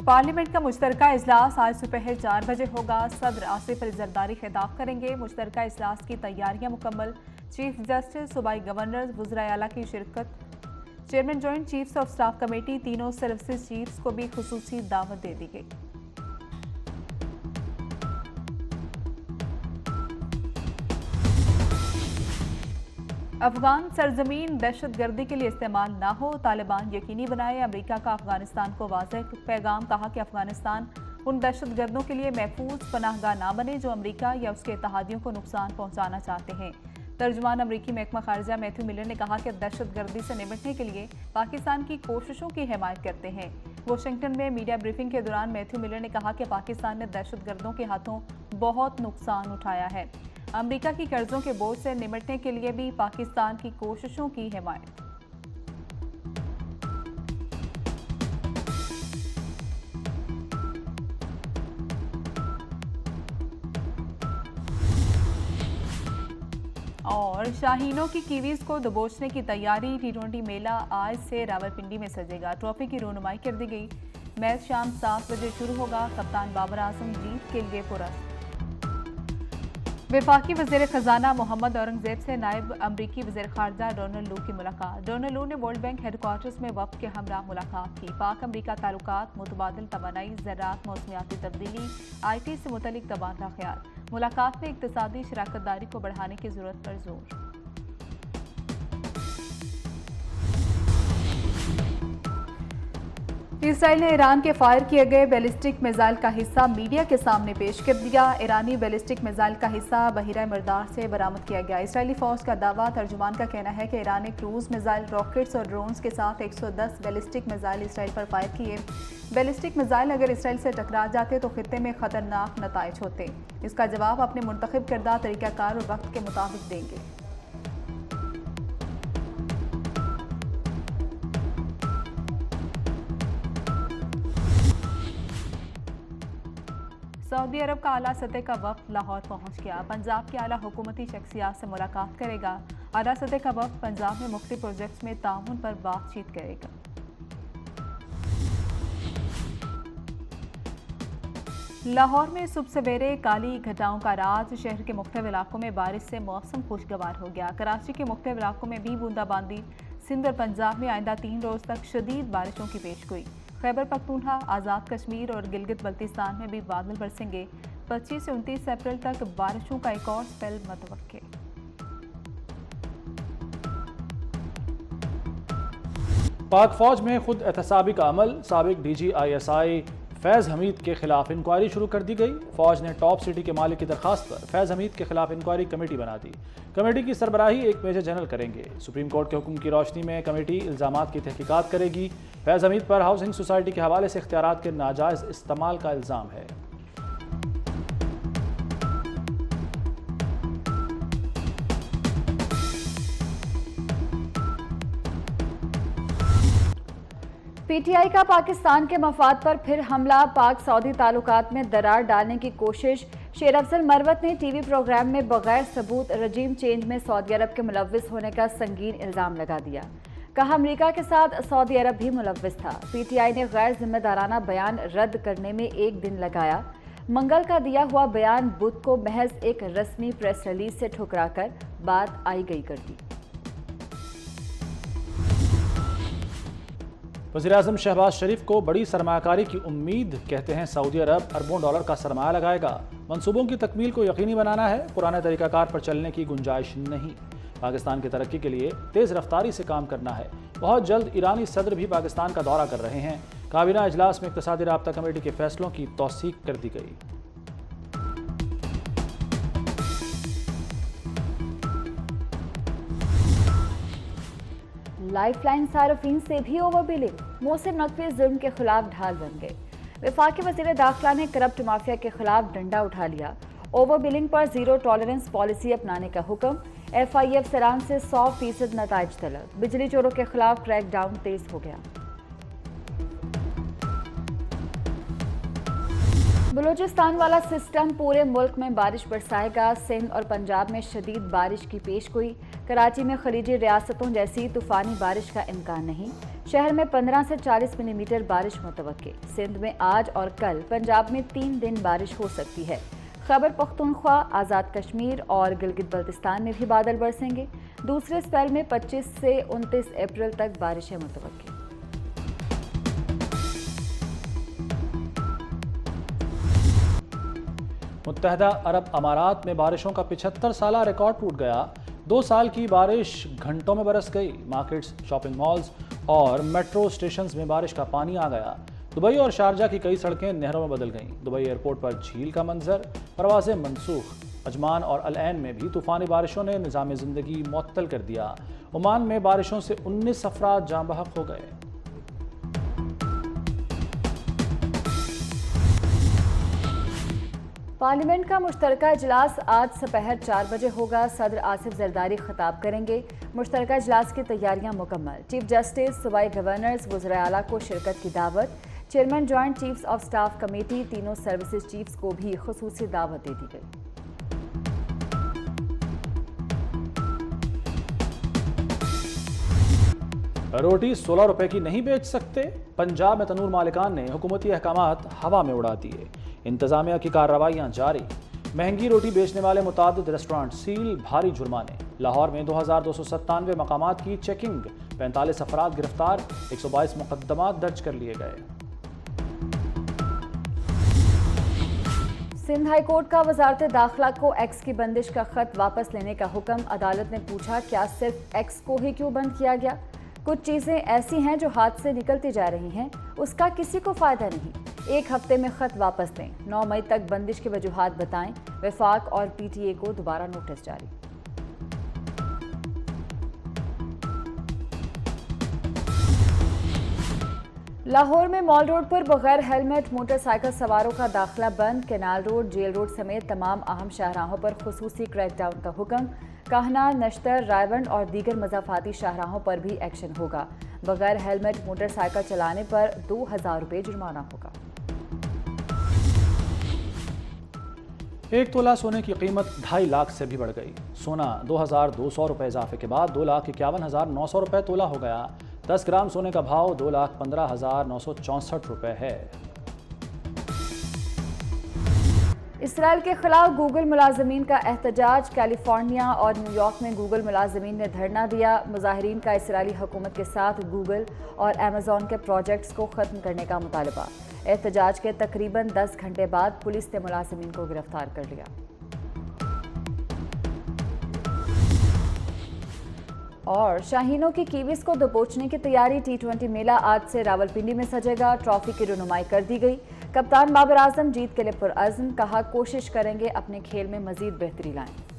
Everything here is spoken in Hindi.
पार्लियामेंट का मुश्तरका इजलास आज सुबह 4 बजे होगा। सदर आसिफ अली जरदारी खिताब करेंगे। मुश्तरका इजलास की तैयारियां मुकम्मल। चीफ जस्टिस, सूबाई गवर्नर, वज़राए आला की शिरकत। Chairman joint chiefs of staff committee, तीनों सर्विसेज चीफ्स को भी खुसूसी दावत दे दी गई। अफगान सरजमीन दहशत गर्दी के लिए इस्तेमाल ना हो, तालिबान यकीनी बनाए। अमेरिका का अफगानिस्तान को वाज़ेह पैगाम। कहा कि अफगानिस्तान उन दहशत गर्दों के लिए महफूज पनाहगाह ना बने जो अमेरिका या उसके इत्तेहादियों को नुकसान पहुंचाना चाहते हैं। तर्जुमान अमेरिकी महकमा खारजा मैथ्यू मिलर ने कहा कि दहशत गर्दी से निपटने के लिए पाकिस्तान की कोशिशों की हिमायत करते हैं। वाशिंगटन में मीडिया ब्रीफिंग के दौरान मैथ्यू मिलर ने कहा कि पाकिस्तान ने दहशत गर्दों के हाथों बहुत नुकसान उठाया है। अमेरिका की कर्जों के बोझ से निपटने के लिए भी पाकिस्तान की कोशिशों की हिमायत। और शाहीनों की कीवीज को दबोचने की तैयारी। टी20 मेला आज से रावलपिंडी में सजेगा। ट्रॉफी की रोनुमाई कर दी गई। मैच शाम 7 बजे शुरू होगा। कप्तान बाबर आजम जीत के लिए पुरस्कार। वफाकी वज़ीर ख़जाना मोहम्मद औरंगज़ेब से नायब अमरीकी वज़ीर ख़ारजा डोनाल्ड लू की मुलाकात। डोनाल्ड लू ने वर्ल्ड बैंक हेडक्वार्टर्स में वफ़द के हमरा मुलाकात की। पाक अमरीका ताल्लुकात, मुतबादिल तवानाई, ज़राअत, मौसमियाती तब्दीली, IT से मुतल्लिक तबादला ख्याल। मुलाकात में इक़्तिसादी शराकतदारी को बढ़ाने की ज़रूरत पर जोर। इसराइल ने ईरान के फायर किए गए बैलिस्टिक मिसाइल का हिस्सा मीडिया के सामने पेश कर दिया। ईरानी बैलिस्टिक मिसाइल का हिस्सा बहिरा मर्दार से बरामद किया गया। इसराइली फौज का दावा। तर्जुमान का कहना है कि ईरान ने क्रूज मिसाइल, रॉकेट्स और ड्रोन्स के साथ 110 बैलिस्टिक मिसाइल इसराइल पर फायर किए। बैलिस्टिक मिसाइल अगर इसराइल से टकरा जाते तो खित्ते में खतरनाक नताइज होते। इसका जवाब अपने मुंतखब करदा तरीकाकार और वक्त के मुताबिक देंगे। सऊदी अरब का आला सतह का वफ़द लाहौर पहुंच गया। पंजाब के आला हुकूमती शख्सियात से मुलाकात करेगा। आला सतह का वफ़द पंजाब में मुख्तलिफ प्रोजेक्ट्स में ताउन पर बातचीत करेगा। लाहौर में सुबह सवेरे काली घटाओं का राज। शहर के मुख्तलिफ इलाकों में बारिश से मौसम खुशगवार हो गया। कराची के मुख्तलिफ इलाकों में भी बूंदाबांदी। सिंध और पंजाब में आइंदा 3 रोज़ तक शदीद बारिशों की पेशगोई। खैबर पख्तूनख्वा, आज़ाद कश्मीर और गिलगित बल्तिस्तान में भी बादल बरसेंगे। 25 से 29 अप्रैल तक बारिशों का एक और स्पेल मुतवक्के। पाक फौज में खुद एहतसाबी का अमल। साबिक DG ISI फैज़ हमीद के खिलाफ इंक्वायरी शुरू कर दी गई। फौज ने टॉप सिटी के मालिक की दरखास्त पर फैज़ हमीद के खिलाफ इंक्वायरी कमेटी बना दी। कमेटी की सरबराही एक मेजर जनरल करेंगे। सुप्रीम कोर्ट के हुक्म की रोशनी में कमेटी इल्ज़ामात की तहकीकात करेगी। फैज़ हमीद पर हाउसिंग सोसाइटी के हवाले से इख्तियारात के नाजायज़ इस्तेमाल का इल्ज़ाम है। PTI का पाकिस्तान के मफाद पर फिर हमला। पाक सऊदी ताल्लुकात में दरार डालने की कोशिश। शेर अफजल मरवत ने TV प्रोग्राम में बगैर सबूत रजीम चेंज में सऊदी अरब के मुलव्विस होने का संगीन इल्ज़ाम लगा दिया। कहा अमेरिका के साथ सऊदी अरब भी मुलव्विस था। PTI ने गैर जिम्मेदाराना बयान रद्द करने में 1 दिन लगाया। मंगल का दिया हुआ बयान बुध को महज एक रस्मी प्रेस रिलीज से ठुकराकर बात आई गई कर दी। वज़ीर-ए-आज़म शहबाज शरीफ को बड़ी सरमायाकारी की उम्मीद। कहते हैं सऊदी अरब अरबों डॉलर का सरमाया लगाएगा। मंसूबों की तकमील को यकीनी बनाना है। पुराने तरीकाकार पर चलने की गुंजाइश नहीं। पाकिस्तान की तरक्की के लिए तेज़ रफ्तारी से काम करना है। बहुत जल्द ईरानी सदर भी पाकिस्तान का दौरा कर रहे हैं। काबीना इजलास में इक़्तिसादी राब्ता कमेटी के फैसलों की तौसीक कर दी गई। लाइफलाइन सार्फिन से भी ओवर बिलिंग। मोहसिन नकवी जुल्म के खिलाफ ढाल बन गए। वफाकी वज़ीर दाखिला ने करप्ट माफिया के खिलाफ डंडा उठा लिया। ओवर बिलिंग पर जीरो टॉलरेंस पॉलिसी अपनाने का हुक्म। FIF सरान से 100% नताइज तलब। बिजली चोरों के खिलाफ क्रैकडाउन तेज हो गया। बलूचिस्तान वाला सिस्टम पूरे मुल्क में बारिश बरसाएगा। सिंध और पंजाब में शदीद बारिश की पेशगोई। कराची में खलीजी रियासतों जैसी तूफानी बारिश का इम्कान नहीं। शहर में 15 से 40 मिलीमीटर बारिश मुतवक्के। सिंध में आज और कल, पंजाब में 3 दिन बारिश हो सकती है। खैबर पख्तूनख्वा, आज़ाद कश्मीर और गिलगित बल्तिस्तान में भी बादल बरसेंगे। दूसरे स्पेल में 25 से 29 अप्रैल तक बारिशें मुतवक्के। मुत्तहदा अरब अमारात में बारिशों का 75 साला रिकॉर्ड टूट गया। 2 साल की बारिश घंटों में बरस गई। मार्केट्स, शॉपिंग मॉल्स और मेट्रो स्टेशंस में बारिश का पानी आ गया। दुबई और शारजा की कई सड़कें नहरों में बदल गईं। दुबई एयरपोर्ट पर झील का मंजर, परवाज़ें मनसूख। अजमान और अल ऐन में भी तूफ़ानी बारिशों ने निज़ाम ज़िंदगी मुअत्तल कर दिया। ओमान में बारिशों से 19 अफराद जाँ बहक हो गए। पार्लियामेंट का मुश्तरका इजलास आज दोपहर 4 बजे होगा। सदर आसिफ जरदारी खिताब करेंगे। मुश्तरका इजलास की तैयारियां मुकम्मल। चीफ जस्टिस, सूबाई गवर्नर्स, वज़ीर आला को शिरकत की दावत। Chairman joint chiefs of staff committee, तीनों सर्विसेज चीफ्स को भी खुसूसी दावत दे दी गई। रोटी 16 रुपए की नहीं बेच सकते। पंजाब में तनूर मालिकान ने हुकूमती अहकामात हवा में उड़ा दिए। इंतजामिया की कार्रवाइयाँ जारी। महंगी रोटी बेचने वाले मुतादिद रेस्टोरेंट सील, भारी जुर्माने। लाहौर में 2297 मकामात की चेकिंग, 45 अफराद गिरफ्तार, 122 मुकदमात दर्ज कर लिए गए। सिंध हाई कोर्ट का वजारत दाखिला को एक्स की बंदिश का खत वापस लेने का हुक्म। अदालत ने पूछा, क्या सिर्फ एक्स को ही क्यों बंद किया गया? कुछ चीज़ें ऐसी हैं जो हाथ से निकलती जा रही हैं, उसका किसी को फ़ायदा नहीं। 1 हफ्ते में ख़त वापस दें। 9 मई तक बंदिश की वजूहात बताएं। वफाक और पीटीए को दोबारा नोटिस जारी। लाहौर में मॉल रोड पर बगैर हेलमेट मोटरसाइकिल सवारों का दाखिला बंद। कैनाल रोड, जेल रोड समेत तमाम अहम शाहराहों पर खुसूसी क्रैकडाउन का हुक्म। काहनार, नश्तर, रायवंड और दीगर मज़ाफ़ाती शाहराहों पर भी एक्शन होगा। बगैर हेलमेट मोटरसाइकिल चलाने पर 2000 रुपये जुर्माना होगा। 1 तोला सोने की कीमत 2.5 लाख से भी बढ़ गई। सोना 2200 रुपये इजाफे के बाद 2,51,900 रुपये तोला हो गया। 10 ग्राम सोने का भाव 2,15,964 रुपये है। इसराइल के खिलाफ गूगल मुलाजमीन का एहतजाज। कैलिफोर्निया और न्यूयॉर्क में गूगल मुलाजमीन ने धरना दिया। मुजाहिरीन का इसराइली हुकूमत के साथ गूगल और अमेज़ॉन के प्रोजेक्ट्स को ख़त्म करने का मुतालबा। एहतजाज के तकरीबन 10 घंटे बाद पुलिस ने मुलाजमीन को गिरफ्तार कर लिया। और शाहीनों की कीवीज को दबोचने की तैयारी। T20 मेला आज से रावलपिंडी में सजेगा। ट्रॉफी की रुनुमाई कर दी गई। कप्तान बाबर आजम जीत के लिए पुरअज़्म। कहा, कोशिश करेंगे अपने खेल में मजीद बेहतरी लाएं।